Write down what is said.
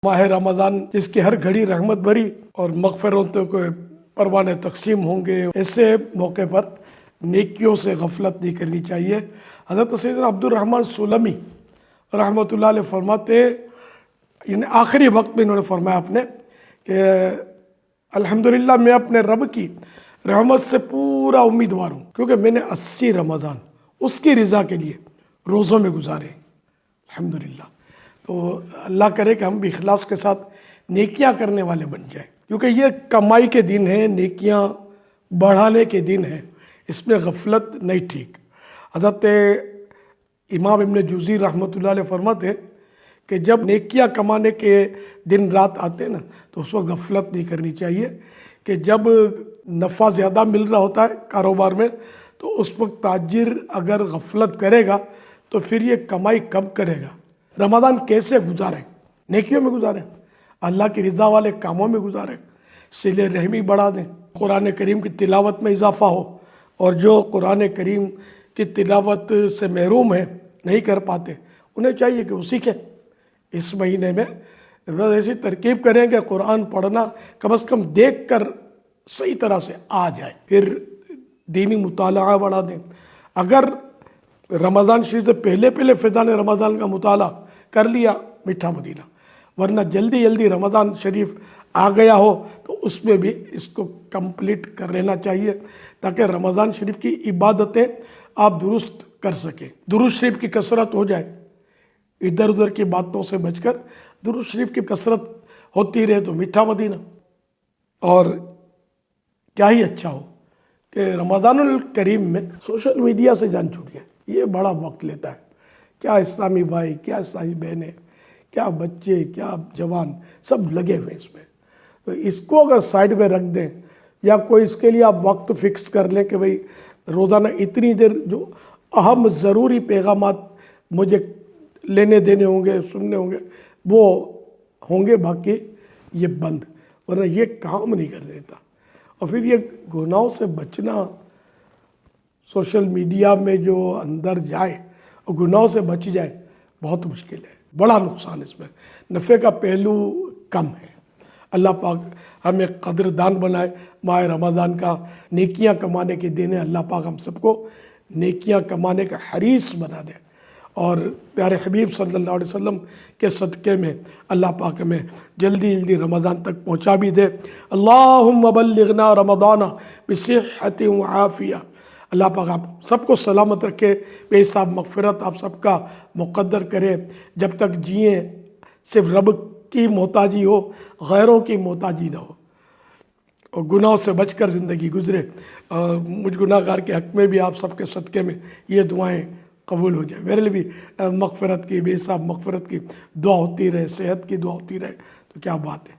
ماہ رمضان جس کی ہر گھڑی رحمت بھری اور مغفرتوں کے پروانے تقسیم ہوں گے، ایسے موقع پر نیکیوں سے غفلت نہیں کرنی چاہیے۔ حضرت سیدنا عبد الرحمن سلمی رحمۃ اللہ علیہ فرماتے ہیں، یعنی آخری وقت میں انہوں نے فرمایا اپنے کہ الحمدللہ میں اپنے رب کی رحمت سے پورا امیدوار ہوں، کیونکہ میں نے 80 رمضان اس کی رضا کے لیے روزوں میں گزارے ہیں۔ الحمدللہ، تو اللہ کرے کہ ہم بھی اخلاص کے ساتھ نیکیاں کرنے والے بن جائیں، کیونکہ یہ کمائی کے دن ہیں، نیکیاں بڑھانے کے دن ہیں، اس میں غفلت نہیں ٹھیک۔ حضرت امام ابن جوزی رحمۃ اللہ علیہ فرماتے ہیں کہ جب نیکیاں کمانے کے دن رات آتے ہیں نا، تو اس وقت غفلت نہیں کرنی چاہیے، کہ جب نفع زیادہ مل رہا ہوتا ہے کاروبار میں، تو اس وقت تاجر اگر غفلت کرے گا تو پھر یہ کمائی کب کرے گا۔ رمضان کیسے گزاریں؟ نیکیوں میں گزاریں، اللہ کی رضا والے کاموں میں گزاریں، صلہ رحمی بڑھا دیں، قرآن کریم کی تلاوت میں اضافہ ہو، اور جو قرآن کریم کی تلاوت سے محروم ہیں، نہیں کر پاتے، انہیں چاہیے کہ وہ سیکھیں۔ اس مہینے میں ایسی ترکیب کریں کہ قرآن پڑھنا کم از کم دیکھ کر صحیح طرح سے آ جائے، پھر دینی مطالعہ بڑھا دیں۔ اگر رمضان شریف سے پہلے فیضان رمضان کا مطالعہ کر لیا، میٹھا مدینہ، ورنہ جلدی رمضان شریف آ گیا ہو تو اس میں بھی اس کو کمپلیٹ کر لینا چاہیے، تاکہ رمضان شریف کی عبادتیں آپ درست کر سکیں، درود شریف کی کثرت ہو جائے، ادھر ادھر کی باتوں سے بچ کر درود شریف کی کثرت ہوتی رہے تو میٹھا مدینہ۔ اور کیا ہی اچھا ہو کہ رمضان الکریم میں سوشل میڈیا سے جان چھوٹ گیا، یہ بڑا وقت لیتا ہے۔ کیا اسلامی بھائی، کیا اسلامی بہنیں، کیا بچے، کیا جوان، سب لگے ہوئے اس میں۔ تو اس کو اگر سائڈ میں رکھ دیں، یا کوئی اس کے لیے آپ وقت فکس کر لیں کہ بھئی روزانہ اتنی دیر جو اہم ضروری پیغامات مجھے لینے دینے ہوں گے، سننے ہوں گے، وہ ہوں گے، باقی یہ بند، ورنہ یہ کام نہیں کر دیتا۔ اور پھر یہ گناہوں سے بچنا، سوشل میڈیا میں جو اندر جائے اور گناہوں سے بچ جائے، بہت مشکل ہے، بڑا نقصان اس میں، نفع کا پہلو کم ہے۔ اللہ پاک ہمیں قدردان بنائے ماہ رمضان کا، نیکیاں کمانے کے دن ہے، اللہ پاک ہم سب کو نیکیاں کمانے کا حریص بنا دے، اور پیارے حبیب صلی اللہ علیہ وسلم کے صدقے میں اللہ پاک ہمیں جلدی رمضان تک پہنچا بھی دے۔ اللہم بلغنا رمضان بصحت وعافیہ۔ اللہ پاک آپ سب کو سلامت رکھے، بے حساب مغفرت آپ سب کا مقدر کرے، جب تک جئیں صرف رب کی محتاجی ہو، غیروں کی محتاجی نہ ہو، اور گناہوں سے بچ کر زندگی گزرے۔ مجھ گناہ گار کے حق میں بھی آپ سب کے صدقے میں یہ دعائیں قبول ہو جائیں، میرے لیے بھی مغفرت کی، بے حساب مغفرت کی دعا ہوتی رہے، صحت کی دعا ہوتی رہے، تو کیا بات ہے۔